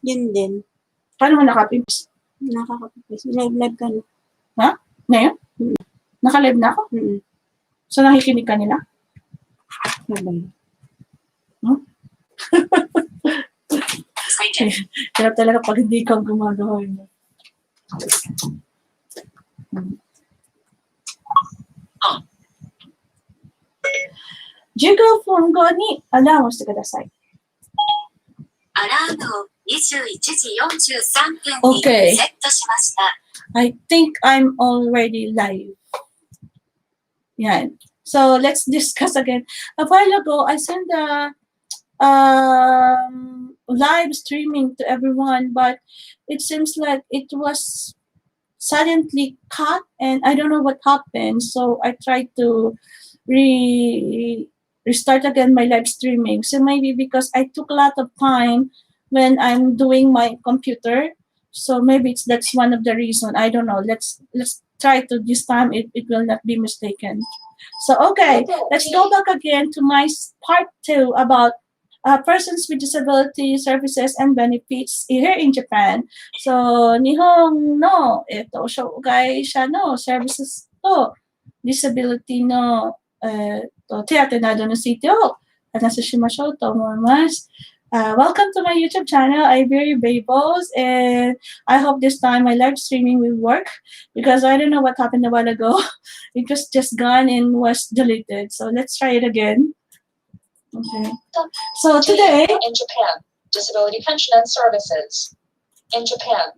Yun din. Paano mo nakapipis? Nakakapipis. Live ka na. Ha? Ngayon? Naka-live na ako? So, nakikinig ka nila? Kaya talaga pag hindi ka gumagawa yun. Jigo fungo ni alarmをしてください。アラームを21時43分に Okay. セットしました。I think I'm already live. Yeah. So let's discuss again. A while ago, I sent a live streaming to everyone, but it seems like it was suddenly cut, and I don't know what happened. So I tried to restart again my live streaming. So maybe because I took a lot of time when I'm doing my computer. So maybe that's one of the reason. I don't know. Let's try to this time it will not be mistaken. So okay, let's go back again to my part 2 about persons with disability services and benefits here in Japan. So Nihon no shougai sha no services to disability no 手当などについてを話しましょうと思います。Welcome to my YouTube channel, Aibyry Bables, and I hope this time my live streaming will work because I don't know what happened a while ago. It was just gone and was deleted. So let's try it again. Okay. So today in Japan, disability pension and services. In Japan.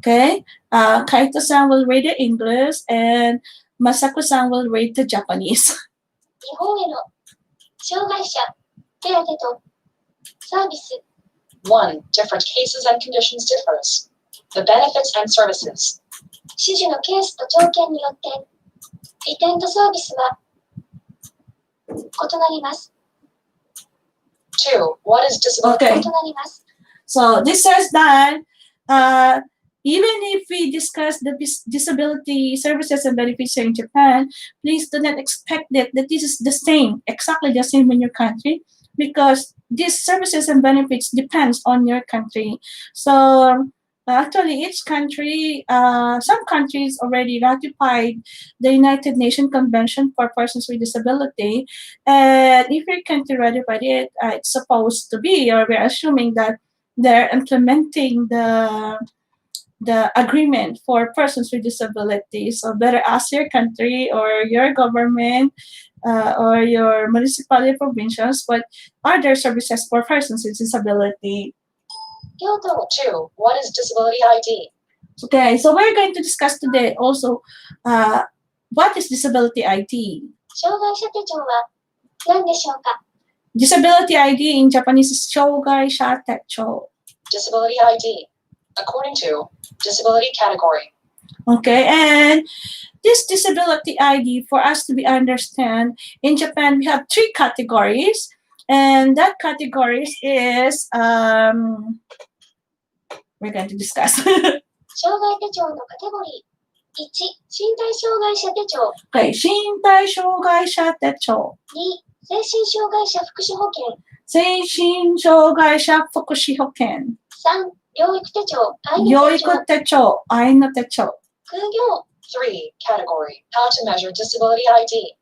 Okay. Kaito-san will read the English and Masako-san will read the Japanese. 日本への障害者手当とサービス 1. Different cases and conditions differs. The benefits and services. 種々のケースと条件によって利点とサービスは異なります。 2. What is disability? Okay. 異なります。 So this says that even if we discuss the disability services and benefits in Japan, please do not expect that this is the same, exactly the same in your country, because these services and benefits depends on your country. So actually each country, some countries already ratified the United Nations Convention for Persons with Disability, and if your country ratified it, it's supposed to be, or we're assuming that they're implementing the agreement for persons with disabilities. So better ask your country or your government or your municipality provincials what are their services for persons with disability. 2. What is disability ID? Okay, so we're going to discuss today also what is disability ID. 障害者手帳は何でしょうか？ Disability ID in Japanese is 障害者手帳. Disability ID. According to disability category. Okay, and this disability ID, for us to be understand, in Japan we have 3 categories, and that categories is we're going to discuss. 障害手帳のカテゴリー1、身体障害者手帳 Okay, 身体障害者手帳。2、精神障害者福祉保険精神障害者福祉保険。3、療育手帳愛の養手帳育手帳、愛の手帳。副業 3. Category. How to measure disability ID.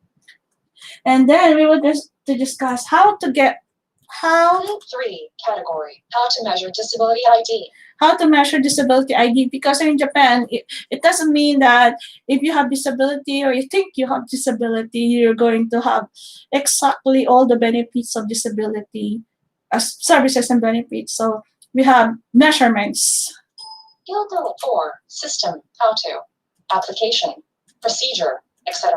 And then we will to discuss how to 3. Category. How to measure disability ID. How to measure disability ID, because in Japan, it doesn't mean that if you have disability or you think you have disability, you're going to have exactly all the benefits of disability as services and benefits. So we have measurements. 用途 4. System. How to. Application. Procedure. Etc.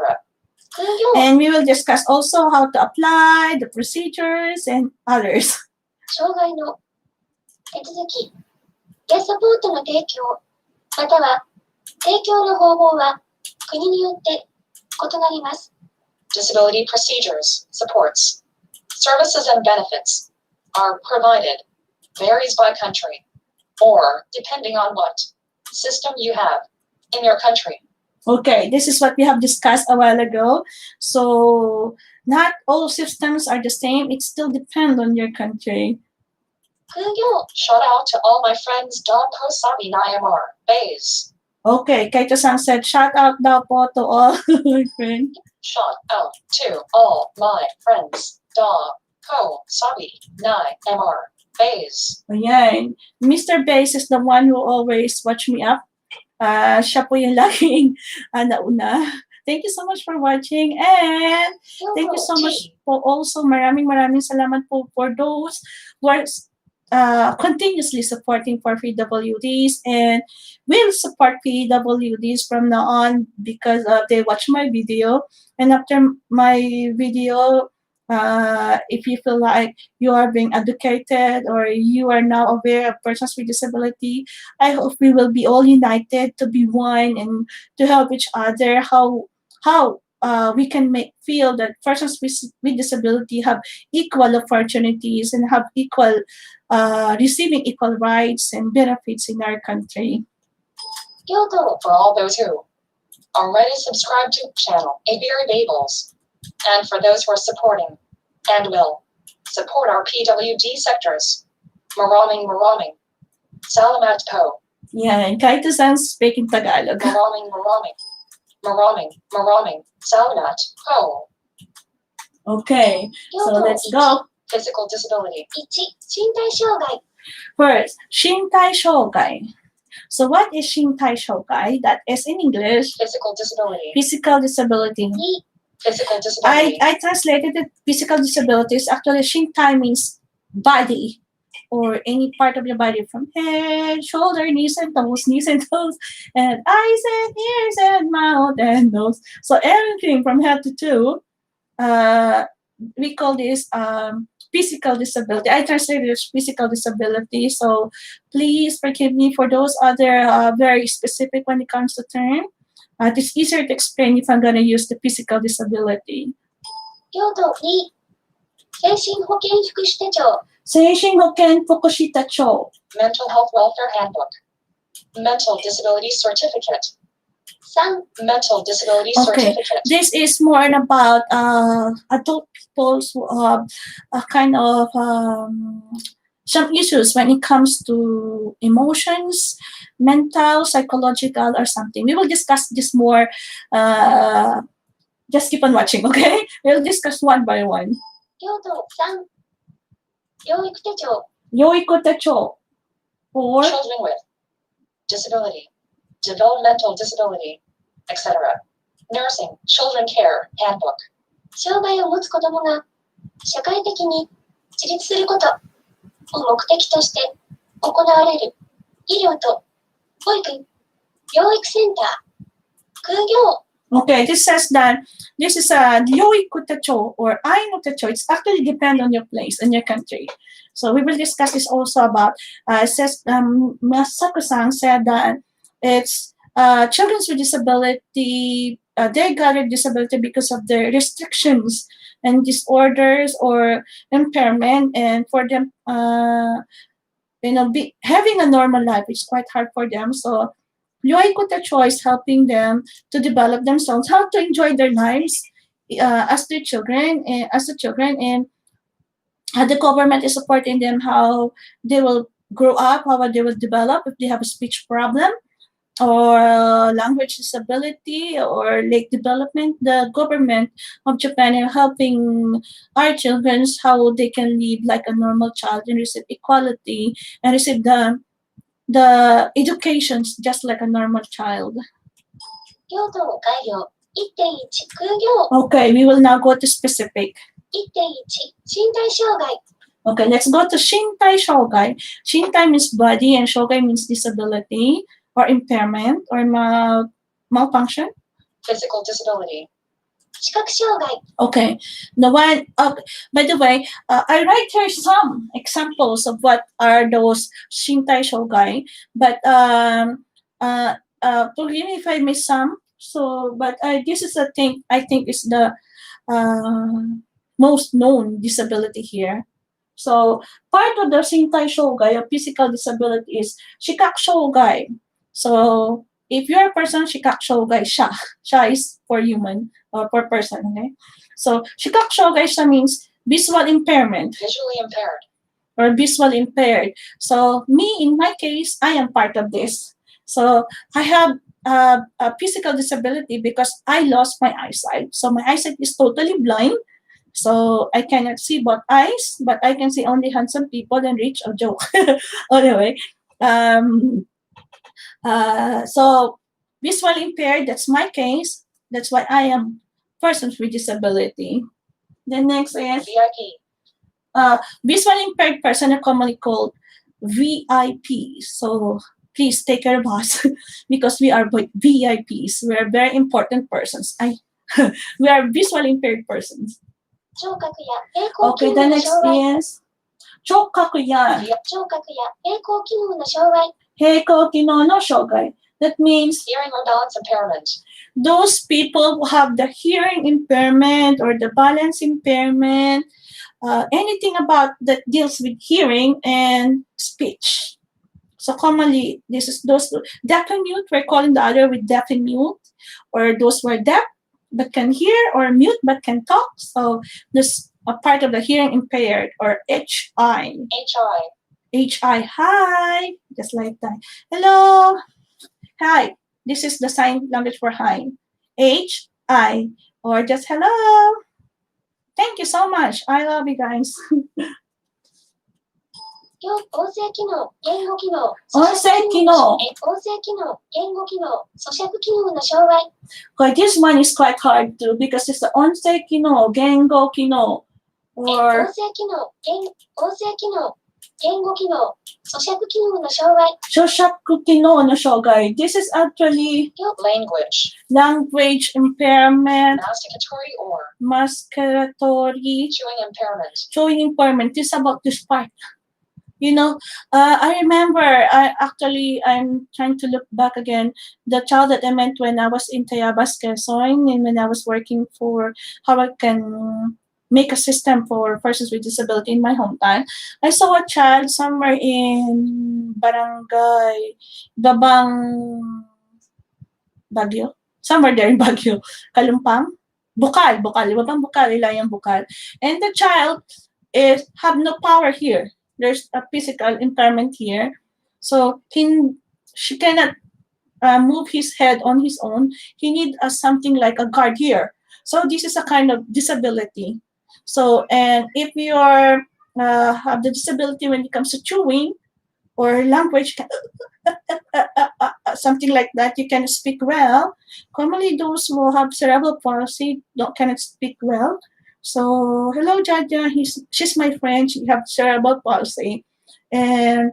副業 And we will discuss also how to apply the procedures and others. 障害の手続きやサポートの提供または提供の方法は国によって異なります。 Disability procedures. Supports. Services and benefits are provided. Varies by country. Or depending on what system you have in your country. Okay, this is what we have discussed a while ago. So not all systems are the same. It still depends on your country. 空業 Shout out to all my friends Don Kosabi Nyamar, Bays. Okay, Kaito-san said, shout out daw po to all my friends. Shout out to all my friends Don Kosabi Nyamar, Bays. Ayan. Mr. Bass is the one who always watch me up. Siya po yung laging nauna. Thank you so much for watching, and thank you so much po also. Maraming salamat po for those who are continuously supporting for PWDs and will support PWDs from now on because they watch my video. And after my video, if you feel like you are being educated or you are now aware of persons with disability, I hope we will be all united to be one and to help each other. How we can feel that persons with disability have equal opportunities and have equal receiving equal rights and benefits in our country. Yodo for all those who already subscribed to the channel Aibyry Bables, and for those who are supporting and will support our PWD sectors. Maraming, Salamat po. Yeah, and Kaito-san speaking Tagalog. Maraming, Salamat po. Okay, so let's go. Physical disability. 1、身体障害 First, Shintai Shogai. So what is Shintai Shogai? That is in English, Physical disability. physical disability. 2、 Physical disability. I translated it physical disabilities. Actually, Shintai means body or any part of your body from head, shoulder, knees and toes, and eyes and ears and mouth and nose. So everything from head to toe, we call this physical disability. I translated it as physical disability. So please forgive me for those other very specific when it comes to term. It's easier to explain if I'm going to use the physical disability. 領土2、精神保健福祉手帳 Seishin Hoken Fukushita Cho. Mental Health Welfare Handbook. Mental Disability Certificate. 3、 Mental Disability Okay. Certificate. This is more about adult people who have a kind of some issues when it comes to emotions, mental, psychological, or something. We will discuss this more. Just keep on watching, okay? We'll discuss one by one. 領土3、養育手帳 Yoikota Cho. Or Children with disability, developmental disability, etc. Nursing, Children Care Handbook. 障害を持つ子どもが社会的に自立することを目的として行われる医療と保育、養育センター、空業 okay, this says that this is a Yoikutacho or Ainutacho. It's actually depend on your place and your country. So we will discuss this also about, it says, Masako-san said that it's children with disability, they got a disability because of their restrictions and disorders or impairment, and for them, having a normal life is quite hard for them. So Yoikota choice helping them to develop themselves, how to enjoy their lives as the children, and the government is supporting them how they will grow up, how they will develop if they have a speech problem or language disability or late development. The government of Japan are helping our children how they can live like a normal child and receive equality and receive the educations just like a normal child. 領土の概要 1.1 空業 Okay, we will now go to specific. 1.1 身体障害 Okay, let's go to Shintai Shogai. Shintai means body and Shogai means disability or impairment or malfunction. Physical disability. 視覚障害 Okay, by the way, I write here some examples of what are those Shintai Shogai, but forgive me if I miss some. So, but this is a thing I think is the most known disability here. So, part of the Shintai Shogai, a physical disability, is Shikak Shogai. So, if you're a person, Shikak Shogai, sha is for human or for person, okay? So, Shikak Shogai means visual impairment. Visually impaired. or visually impaired. So me, in my case, I am part of this. So I have a physical disability because I lost my eyesight. So my eyesight is totally blind. So I cannot see both eyes, but I can see only handsome people and rich or joke. Anyway, um, so visually impaired, that's my case. That's why I am persons with disability. The next is VIP. visually impaired person are commonly called VIPs. So please take care of us because we are VIPs. We are very important persons. We are visually impaired persons. 聴覚や栄光機 Okay, the 能の next 障害、 is 聴覚や聴覚や栄光機能の障害、平行機能の障害. That means Hearing or balance impairment. those people who have the hearing impairment or the balance impairment, anything about that deals with hearing and speech. So commonly, this is those deaf and mute. We're calling the other with deaf and mute, or those who are deaf but can hear, or mute but can talk. So this a part of the hearing impaired, or HI. HI, hi, just like that. Hello, hi. This is the sign language for hi. HI, or just hello. Thank you so much. I love you guys. 音声機能、言語機能、音声機能。音声機能、言語機能、咀嚼機能の障害、 Okay, this one is quite hard too because it's the onsei kino, gengo kino, 音 or 声機能、音声機能、言語機能、咀嚼機能の障害、 shoshaku kino no shogai. This is actually Language. language impairment, Masticatory or musculatory, chewing impairment. chewing impairment. This is about this part. You know, I remember, I'm trying to look back again, the child that I met when I was in Tayabas, Quezon, and when I was working for how I can make a system for persons with disability in my hometown. I saw a child somewhere in Barangay Babang Baguio, somewhere there in Baguio, Kalumpang, Bukal, Babang Bukal, Ilayang Bukal. And the child have no power here. There's a physical impairment here. So she cannot move his head on his own. He needs something like a guard here. So this is a kind of disability. So, and if you are have the disability when it comes to chewing or language, something like that, you can speak well. Commonly, those who have cerebral palsy cannot speak well. So, hello, Jaja. She's my friend. She has cerebral palsy, and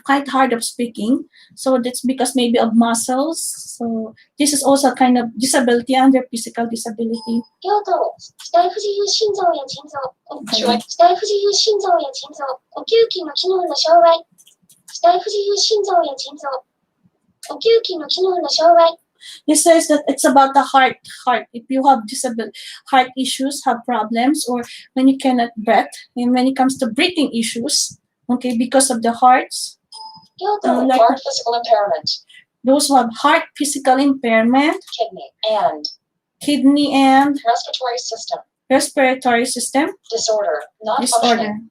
quite hard of speaking. So that's because maybe of muscles. So this is also a kind of disability under physical disability. 両頭、死体不自由心臓や腎臓、Okay. 死体不自由心臓や腎臓、呼吸器の機能の障害、死体不自由心臓や腎臓、呼吸器の機能の障害、 It says that it's about the heart. If you have heart issues, have problems, or when you cannot breathe, and when it comes to breathing issues, okay, because of the hearts, 両頭、 like Heart physical impairment. those who have heart physical impairment, kidney and Respiratory system. respiratory system Disorder. Not disorder. functioning.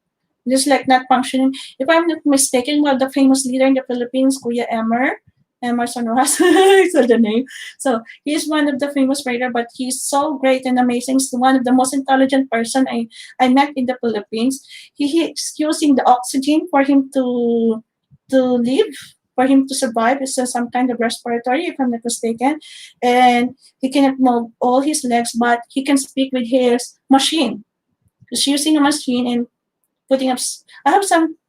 Just like not functioning. If I'm not mistaken, one of the famous leader in the Philippines, Kuya Emmer Sonoras, is the name. So he's one of the famous writer, but he's so great and amazing. He's one of the most intelligent person I met in the Philippines. He's using the oxygen for him to live, for him to survive. It's some kind of respiratory, if I'm not mistaken. And he cannot move all his legs, but he can speak with his machine. He's using a machine and putting up. I have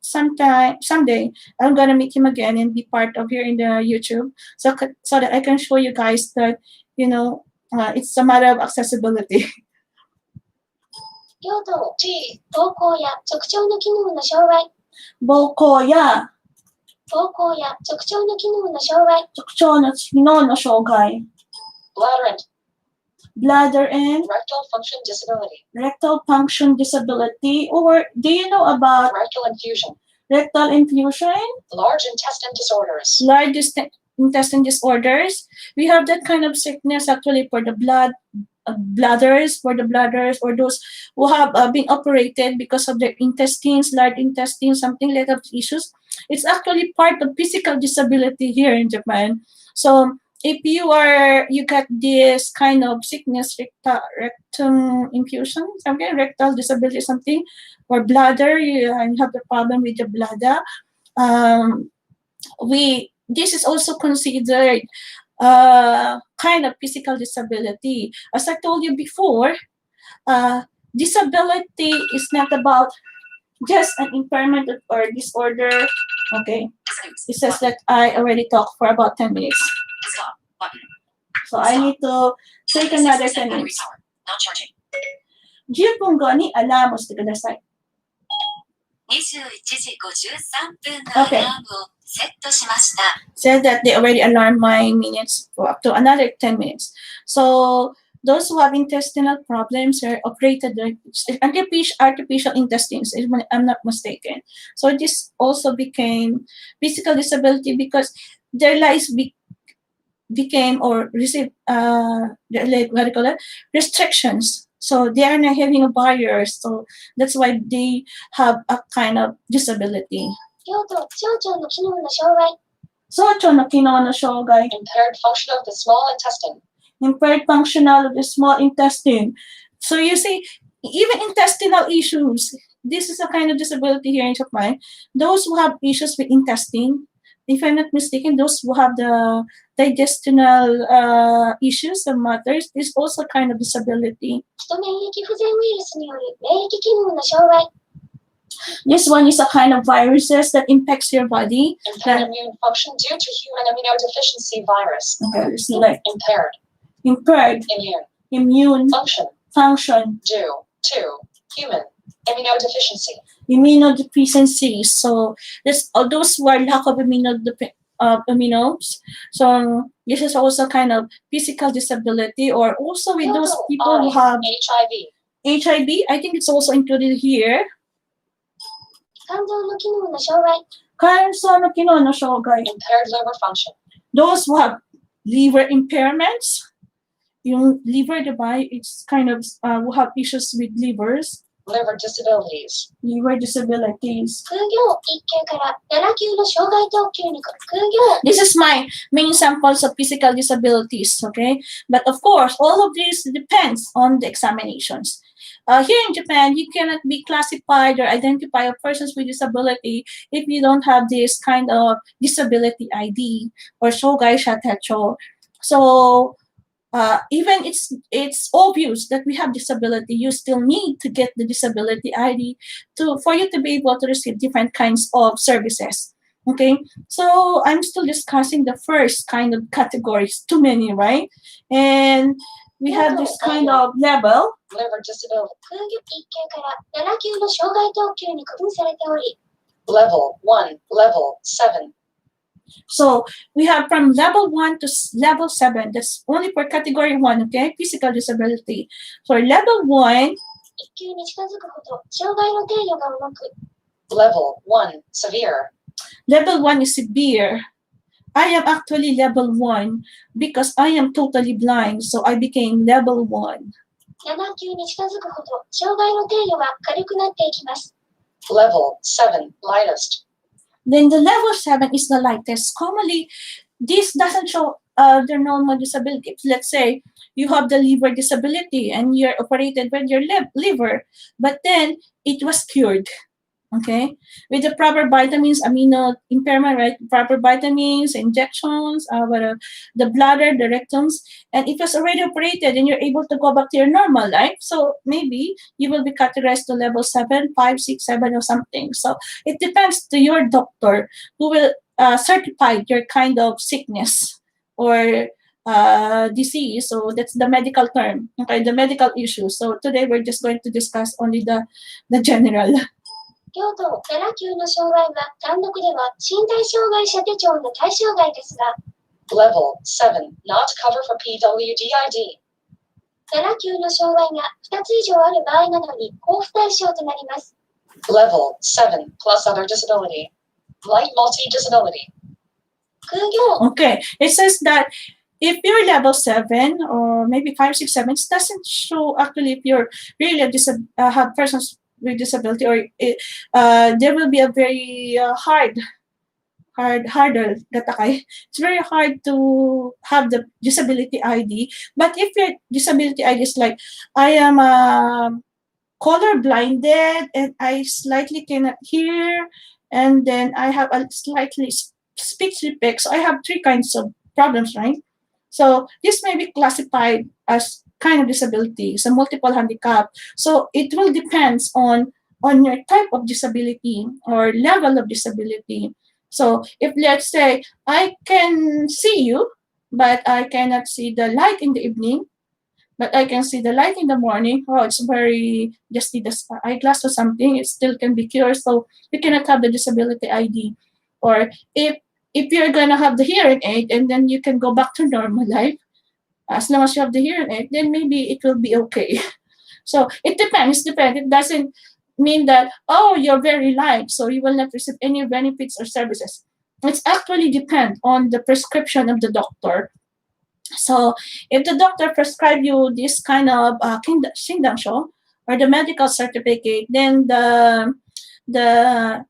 someday I'm gonna meet him again and be part of here in the YouTube, so that I can show you guys that it's a matter of accessibility. 両頭、膀胱や直腸の機能の障害、 Bokoya, 膀胱や直腸の機能の障害、 chokcho no chino no shogai, Bladder bladder and and rectal function disability. rectal function disability. Or do you know about Rectal infusion. rectal infusion? Large intestine disorders. Large intestine disorders. We have that kind of sickness actually for the blood bladders, for the bladders, or those who have been operated because of their intestines, large intestines, something like that issues. It's actually part of physical disability here in Japan. So if you get this kind of sickness, rectum infusion, something, rectal disability, something, or bladder, you have the problem with the bladder. This is also considered kind of physical disability. As I told you before, disability is not about just an impairment or disorder. Okay, it says that I already talked for about 10 minutes. Stop button. So I need to take another 10 Battery minutes. power. Not charging. 10分後にアラームをしてください。21時53分のアラームをセットしました。Said that they already alarmed my minutes for up to another 10 minutes. So those who have intestinal problems are operated artificial intestines, if I'm not mistaken. So this also became physical disability because their lives became or received what do you call it? Restrictions. So they are not having a barrier. So that's why they have a kind of disability. 用途、小腸の機能の障害、小腸の機能の障害 Impaired function of the small intestine. impaired functional of the small intestine. So you see, even intestinal issues, this is a kind of disability here in Japan. Those who have issues with intestine, if I'm not mistaken, those who have the digestional issues and matters is also kind of disability. 基礎免疫不全ウイルスによる免疫機能の障害、 This one is a kind of viruses that impacts your body. Impaired immune function due to human immunodeficiency virus. Okay, it's like Impaired impaired immune immune function, due to human immunodeficiency. immunodeficiencies. So this those who are lack of immunos. So this is also kind of physical disability, or also with those people who have HIV. HIV. I think it's also included here. 肝臓の機能の障害、肝臓の機能の障害. Impaired liver function. Those who have liver impairments, yung liver, diba? It's kind of who have issues with livers, Liver disabilities. liver disabilities. 空業1級から7級の障害等級に空業、 This is my main samples of physical disabilities, okay? But of course, all of this depends on the examinations. Here in Japan, you cannot be classified or identify a persons with disability if you don't have this kind of disability ID or shogai shatecho. So even it's obvious that we have disability, you still need to get the disability ID for you to be able to receive different kinds of services. Okay, so I'm still discussing the first kind of categories, too many, right? And we have this kind of level. Liver disability. 空業1級から7級の障害等級に区分されており、 Level 1, level 7. So we have from level 1 to level 7. That's only for category 1, okay? Physical disability. For level 1, 1級に近づくほど障害の程度が重く、 Level 1, severe. level 1 is severe. I am actually level 1 because I am totally blind. So I became level 1. 7級に近づくほど障害の程度が軽くなっていきます。 Level 7, lightest. Then the level 7 is the lightest. Commonly, this doesn't show the normal disability. Let's say you have the liver disability and you're operated with your liver, but then it was cured. Okay, with the proper vitamins, amino impairment, right? Proper vitamins, injections, the bladder, the rectums, and it was already operated, and you're able to go back to your normal life. So maybe you will be categorized to level 7, 5, 6, 7, or something. So it depends to your doctor who will certify your kind of sickness or disease. So that's the medical term. Okay, the medical issue. So today we're just going to discuss only the general. 用途7級の障害は単独では身体障害者手帳の対象外ですが、 Level 7, not cover for PWD-ID. 7級の障害が2つ以上ある場合などに交付対象となります。 Level 7, plus other disability. Light multi-disability. 空業、 Okay, it says that if you're level 7 or maybe 5, 6, 7, it doesn't show actually if you're really have persons with disability, or there will be a very harder gatakay. It's very hard to have the disability ID. But if your disability ID is like, I am color blinded and I slightly cannot hear, and then I have a slightly speech defect. So I have 3 kinds of problems, right? So this may be classified as kind of disability, so multiple handicap. So it will depends on your type of disability or level of disability. So if let's say I can see you, but I cannot see the light in the evening, but I can see the light in the morning. Oh, it's very, just need the eyeglass or something. It still can be cured. So you cannot have the disability ID. Or if you're gonna have the hearing aid and then you can go back to normal life, as long as you have the hearing aid, then maybe it will be okay. So it depends. It doesn't mean that, oh, you're very light, so you will not receive any benefits or services. It's actually depend on the prescription of the doctor. So if the doctor prescribe you this kind of shingdangsho or the medical certificate, then the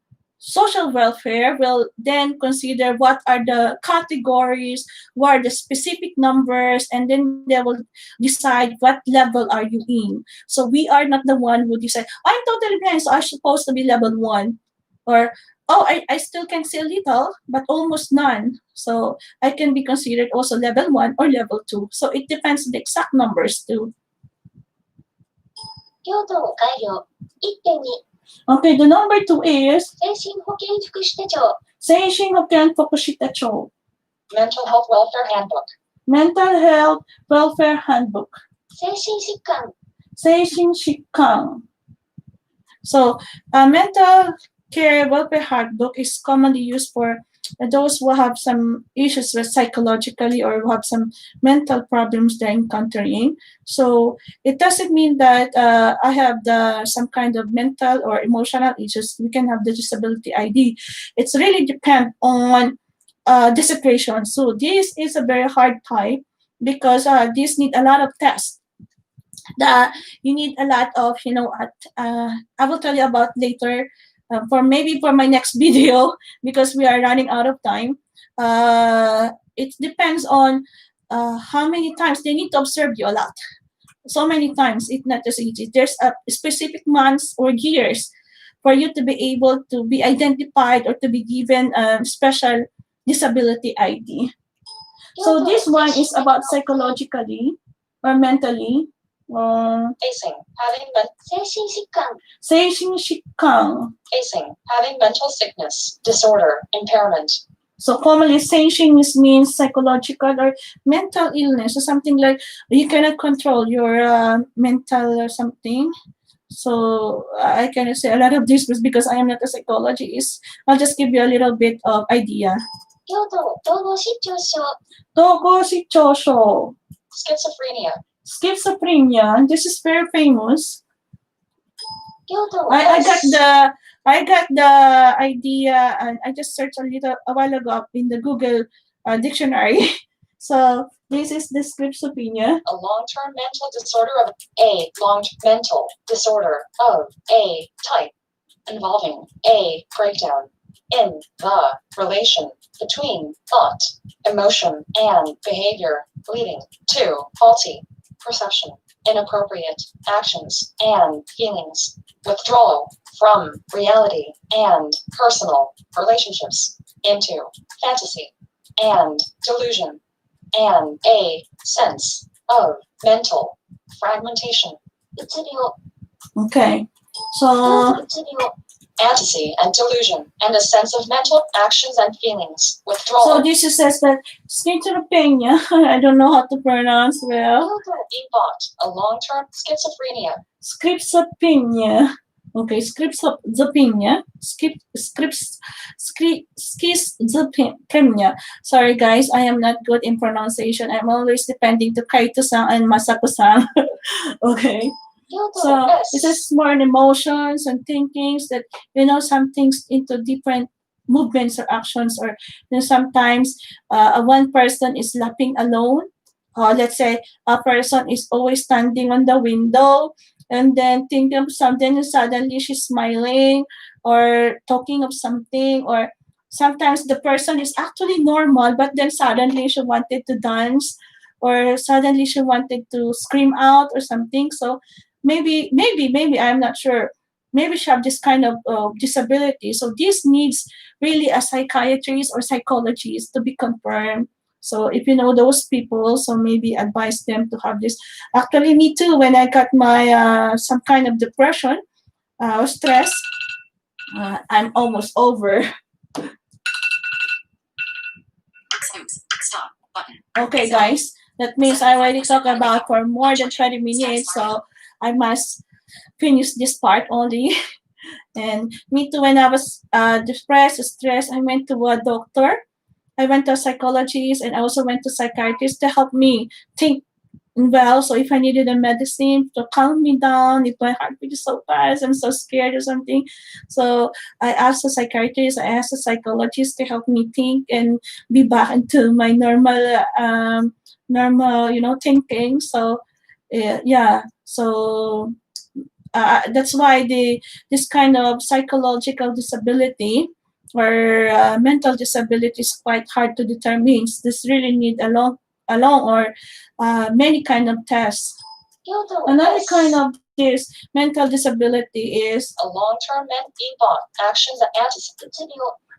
social welfare will then consider what are the categories, what are the specific numbers, and then they will decide what level are you in. So we are not the one who decide, I'm totally blind, so I'm supposed to be level 1. Or, oh, I still can see a little, but almost none. So I can be considered also level 1 or level 2. So it depends on the exact numbers too. 用途を改良。1.2 Okay, the number 2 is 精神保健福祉手帳 Seishin Hoken Fukushita Cho, Mental Health Welfare Handbook. Mental Health Welfare Handbook, 精神疾患 Seishin Shikkan. So, a mental care welfare handbook is commonly used for those who have some issues with psychologically or who have some mental problems they're encountering. So it doesn't mean that I have some kind of mental or emotional issues. We can have the disability ID. It's really depend on the situation. So this is a very hard type because this need a lot of tests. You need a lot of, I will tell you about later for my next video because we are running out of time. It depends on how many times they need to observe you a lot. So many times, it's not just easy. There's a specific months or years for you to be able to be identified or to be given a special disability ID. So this one is about psychologically or mentally. Facing, having 精神疾患 Seishin Shikkan. facing, having mental sickness, disorder, impairment. So commonly, seishin means psychological or mental illness or something like you cannot control your mental or something. So I cannot say a lot of this because I am not a psychologist. I'll just give you a little bit of idea. 用途統合失調症 Togoshitosho. Schizophrenia. Schizophrenia. This is very famous. 用途 I got the idea and I just searched a while ago in the Google dictionary. So this is the schizophrenia. A long-term mental disorder of a long-term mental disorder of a type involving a breakdown in the relation between thought, emotion, and behavior, leading to faulty perception, inappropriate actions and feelings, withdrawal from reality and personal relationships into fantasy and delusion, and a sense of mental fragmentation. うつ病 Okay. どう So ぞうつ病 Fantasy and delusion, and a sense of mental actions and feelings. so Withdrawal. this says that schizophrenia. I don't know how to pronounce well. 用途 Being thought, a long-term schizophrenia. Schizophrenia. Okay, schizophrenia. Schizophrenia. Sorry guys, I am not good in pronunciation. I'm always depending to Kaito-san and Masako-san. Okay. 用途 So this is more on emotions and thinkings that some things into different movements or actions, or sometimes one person is laughing alone. Let's say a person is always standing on the window and then thinking of something and suddenly she's smiling or talking of something, or sometimes the person is actually normal but then suddenly she wanted to dance or suddenly she wanted to scream out or something. So maybe I'm not sure, maybe she have this kind of disability. So this needs really a psychiatrist or psychologist to be confirmed. So if you know those people, so maybe advise them to have this. Actually, me too. When I got my some kind of depression or stress, I'm almost over. Stop button. Okay, guys, that means I already talked about for more than 20 minutes, so I must finish this part only. And me too, when I was depressed, stressed, I went to a doctor. I went to a psychologist and I also went to psychiatrist to help me think well. So if I needed a medicine to calm me down, if my heartbeat is so fast, I'm so scared or something. So I asked a psychiatrist, I asked a psychologist to help me think and be back into my normal, thinking. So yeah, so that's why this kind of psychological disability or mental disability is quite hard to determine. This really need a long or many kind of tests. Another kind of this mental disability is A long-term actions that anticipate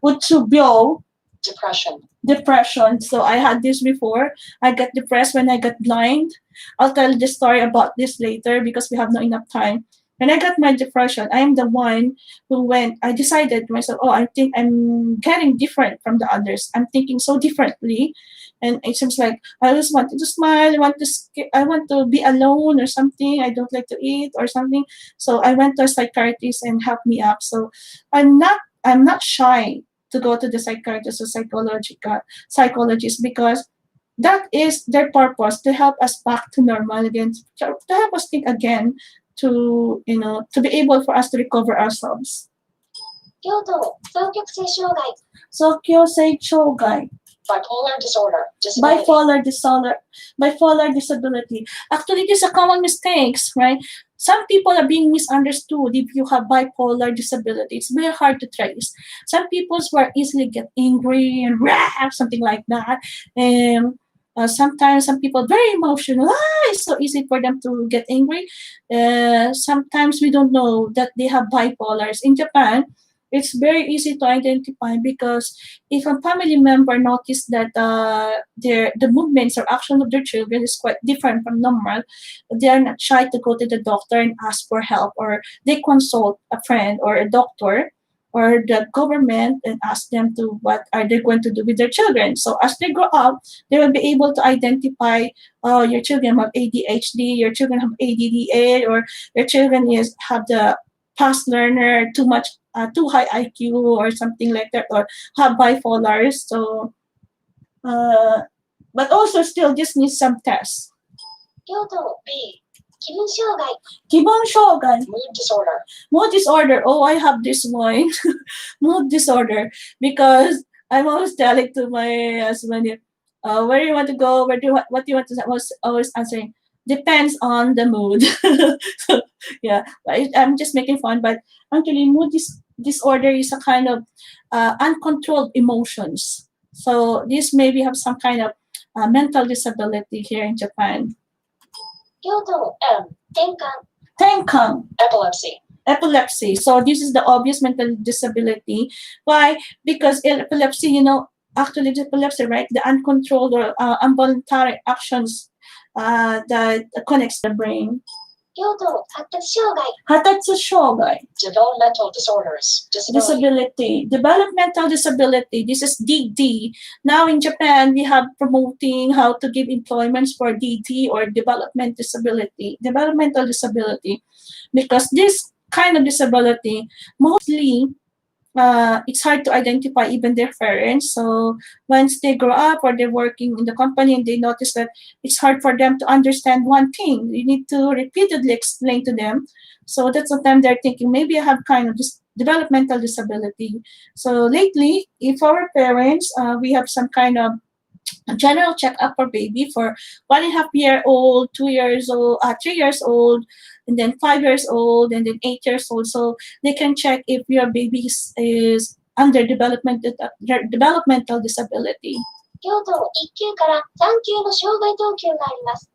うつ病, depression. depression. So I had this before. I got depressed when I got blind. I'll tell the story about this later because we have not enough time. When I got my depression, I'm the one I decided to myself, oh, I think I'm getting different from the others. I'm thinking so differently. And it seems like I just wanted to smile. I want to be alone or something. I don't like to eat or something. So I went to a psychiatrist and helped me up. So I'm not shy to go to the psychiatrist or psychologist because that is their purpose, to help us back to normal again, to help us think again, to be able for us to recover ourselves. 両党、双極性障害、 So Kyosei Chogai, Bipolar disorder. Disability. bipolar disability. Actually, this is a common mistakes, right? Some people are being misunderstood if you have bipolar disability. It's very hard to trace. Some people were easily get angry and rah, something like that. And sometimes some people very emotional. It's so easy for them to get angry. Sometimes we don't know that they have bipolars. In Japan, it's very easy to identify because if a family member notices that the movements or action of their children is quite different from normal, they are not shy to go to the doctor and ask for help, or they consult a friend or a doctor or the government and ask them to what are they going to do with their children. So as they grow up, they will be able to identify, oh, your children have ADHD, your children have ADDA, or your children have the fast learner, too high IQ or something like that, or have bipolars. So, but also still this needs some tests. 両党、B、気分障害、 Kibon shogai, Mood disorder. mood disorder. Oh, I have this one, mood disorder, because I'm always telling to my husband, where do you want to go? What do you want to? I was always answering, depends on the mood. So, yeah, I'm just making fun, but actually, disorder is a kind of uncontrolled emotions. So this maybe have some kind of mental disability here in Japan. 両党、M、転換、 Tenkan, Epilepsy. epilepsy. So this is the obvious mental disability. Why? Because epilepsy, actually the epilepsy, right? The uncontrolled or involuntary actions that connects the brain. 両党、発達障害、 Hatatsu shogai, Developmental disorders. Disability. developmental disability. This is DD. Now in Japan, we have promoting how to give employments for DD or developmental disability, because this kind of disability mostly it's hard to identify even their parents. So once they grow up or they're working in the company and they notice that it's hard for them to understand one thing, you need to repeatedly explain to them. So that's the time they're thinking, maybe I have kind of developmental disability. So lately, if our parents, we have some kind of a general checkup for baby for 1.5 year old, 2 years old, 3 years old, and then 5 years old, and then 8 years old. So they can check if your baby is under developmental disability. 京都1級から3級の障害等級があります。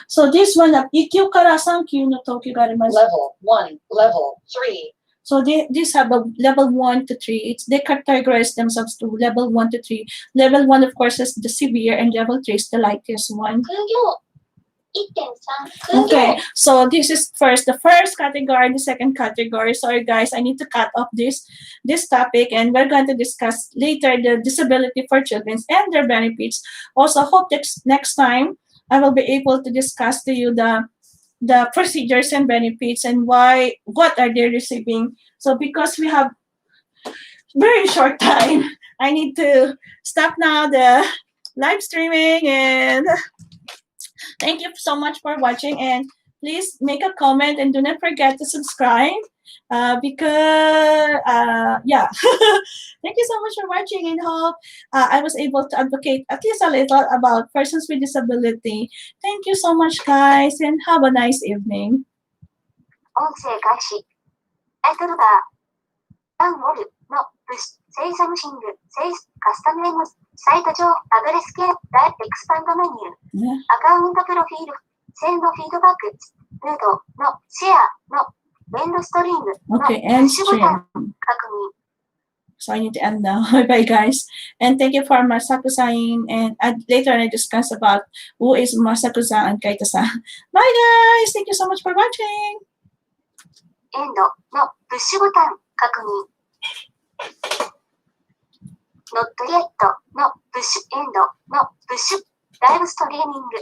So this one, 1級から3級の等級があります。 Level 1, Level 3. So these have a level 1 to 3. They categorize themselves to level 1 to 3. Level 1, of course, is the severe, and level 3 is the lightest one. 空業 1.3 空業 Okay, so this is the first category, the second category. Sorry guys, I need to cut off this topic, and we're going to discuss later the disability for children and their benefits. Also, hope next time I will be able to discuss to you the procedures and benefits and what are they receiving. So because we have very short time, I need to stop now the live streaming, and thank you so much for watching, and please make a comment and do not forget to subscribe because yeah. Thank you so much for watching, and hope I was able to advocate at least a little about persons with disability. Thank you so much guys, and have a nice evening. 音声開始。タイトルバー。ダウンウォルのプッシュ、セイサムシング、セイス、カスタムエムス、サイト上、アドレス系、ダイエクスパンドメニュー、 Yeah. アカウントプロフィール、センドフィードバック、ルートのシェアのエンドストリームのプ Okay, ッ end シュボタン stream. 確認。 So I need to end now. Bye guys. And thank you for Masaku-san. And later I discuss about who is Masaku-san and Kaito-san. Bye guys. Thank you so much for watching. エンドのプッシュボタン確認。ノットイエットのプッシュエンドのプッシュライブストリーミング